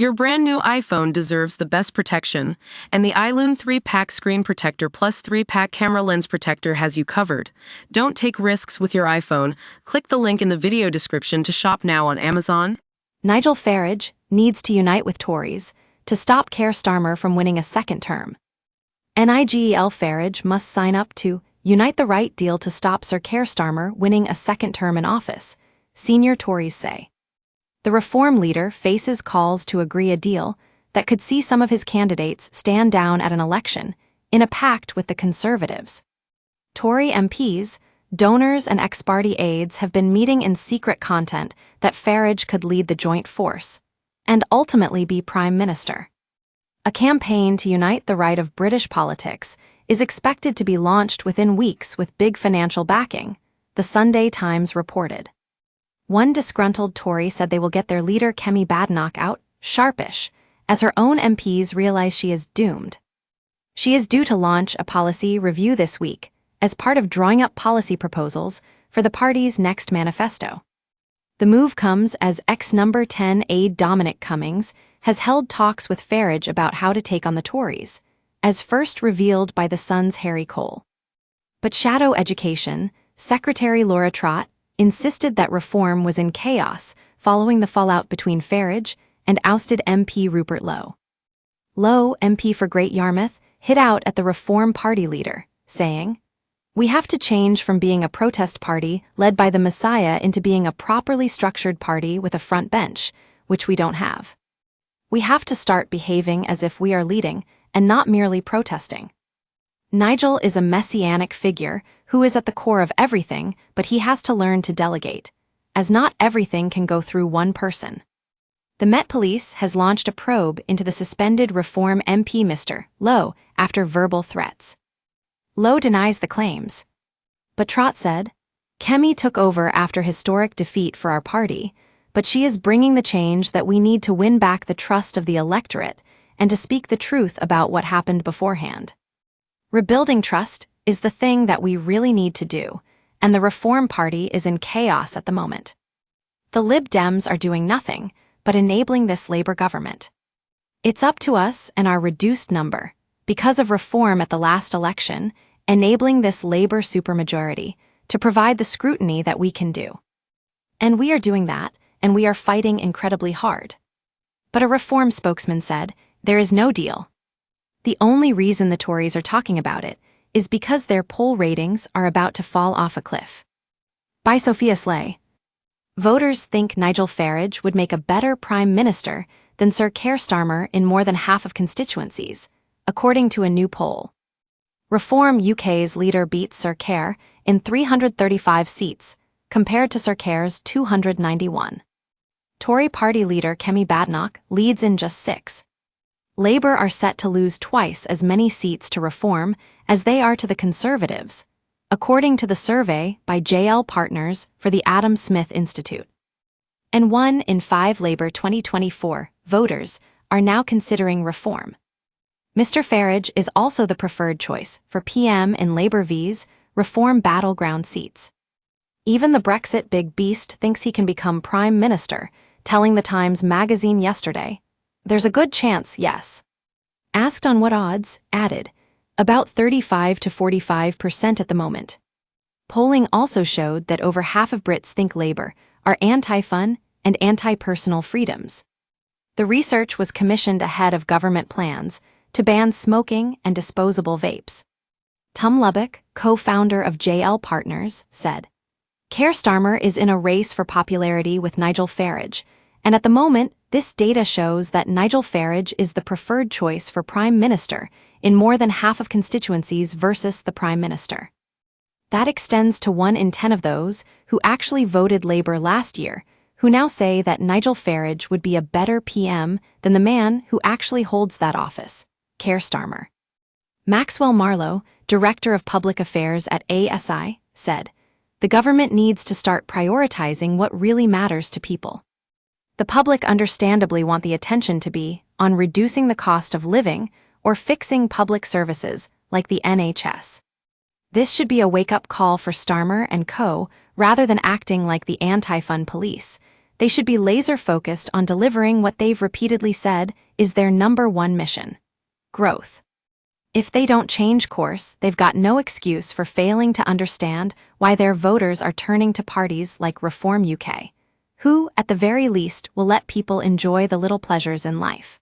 Your brand new iPhone deserves the best protection, and the iLune 3-pack screen protector plus 3-pack camera lens protector has you covered. Don't take risks with your iPhone. Click the link in the video description to shop now on Amazon. Nigel Farage needs to unite with Tories to stop Keir Starmer from winning a second term. Nigel Farage must sign up to Unite the Right deal to stop Sir Keir Starmer winning a second term in office, senior Tories say. The Reform leader faces calls to agree a deal that could see some of his candidates stand down at an election in a pact with the Conservatives. Tory MPs, donors and ex-party aides have been meeting in secret content that Farage could lead the joint force and ultimately be Prime Minister. A campaign to unite the right of British politics is expected to be launched within weeks with big financial backing, the Sunday Times reported. One disgruntled Tory said they will get their leader Kemi Badenoch out sharpish, as her own MPs realize she is doomed. She is due to launch a policy review this week as part of drawing up policy proposals for the party's next manifesto. The move comes as ex-Number 10 aide Dominic Cummings has held talks with Farage about how to take on the Tories, as first revealed by The Sun's Harry Cole. But Shadow Education Secretary Laura Trott insisted that reform was in chaos following the fallout between Farage and ousted MP Rupert Lowe. Lowe, MP for Great Yarmouth, hit out at the Reform Party leader, saying, "We have to change from being a protest party led by the Messiah into being a properly structured party with a front bench, which we don't have. We have to start behaving as if we are leading and not merely protesting." Nigel is a messianic figure who is at the core of everything, but he has to learn to delegate, as not everything can go through one person. The Met Police has launched a probe into the suspended Reform MP Mr. Lowe after verbal threats. Lowe denies the claims. But Trott said, "Kemi took over after historic defeat for our party, but she is bringing the change that we need to win back the trust of the electorate and to speak the truth about what happened beforehand. Rebuilding trust is the thing that we really need to do, and the Reform Party is in chaos at the moment. The Lib Dems are doing nothing but enabling this Labour government. It's up to us and our reduced number, because of reform at the last election, enabling this Labour supermajority to provide the scrutiny that we can do. And we are doing that, and we are fighting incredibly hard." But a Reform spokesman said, "There is no deal. The only reason the Tories are talking about it is because their poll ratings are about to fall off a cliff." By Sophia Slay. Voters think Nigel Farage would make a better Prime Minister than Sir Keir Starmer in more than half of constituencies, according to a new poll. Reform UK's leader beats Sir Keir in 335 seats, compared to Sir Keir's 291. Tory party leader Kemi Badenoch leads in just 6. Labour are set to lose twice as many seats to Reform as they are to the Conservatives, according to the survey by JL Partners for the Adam Smith Institute. And 1 in 5 Labour 2024 voters are now considering reform. Mr. Farage is also the preferred choice for PM in Labour v's Reform battleground seats. Even the Brexit big beast thinks he can become Prime Minister, telling the Times magazine yesterday, "There's a good chance, yes." Asked on what odds, added, "About 35 to 45% at the moment." Polling also showed that over half of Brits think Labour are anti-fun and anti-personal freedoms. The research was commissioned ahead of government plans to ban smoking and disposable vapes. Tom Lubbock, co-founder of JL Partners, said, "Keir Starmer is in a race for popularity with Nigel Farage, and at the moment, this data shows that Nigel Farage is the preferred choice for Prime Minister in more than half of constituencies versus the Prime Minister. That extends to 1 in 10 of those who actually voted Labour last year, who now say that Nigel Farage would be a better PM than the man who actually holds that office, Keir Starmer." Maxwell Marlowe, Director of Public Affairs at ASI, said, "The government needs to start prioritizing what really matters to people. The public understandably want the attention to be on reducing the cost of living or fixing public services like the NHS. This should be a wake-up call for Starmer and co. rather than acting like the anti-fun police. They should be laser-focused on delivering what they've repeatedly said is their #1 mission: growth. If they don't change course, they've got no excuse for failing to understand why their voters are turning to parties like Reform UK, who, at the very least, will let people enjoy the little pleasures in life.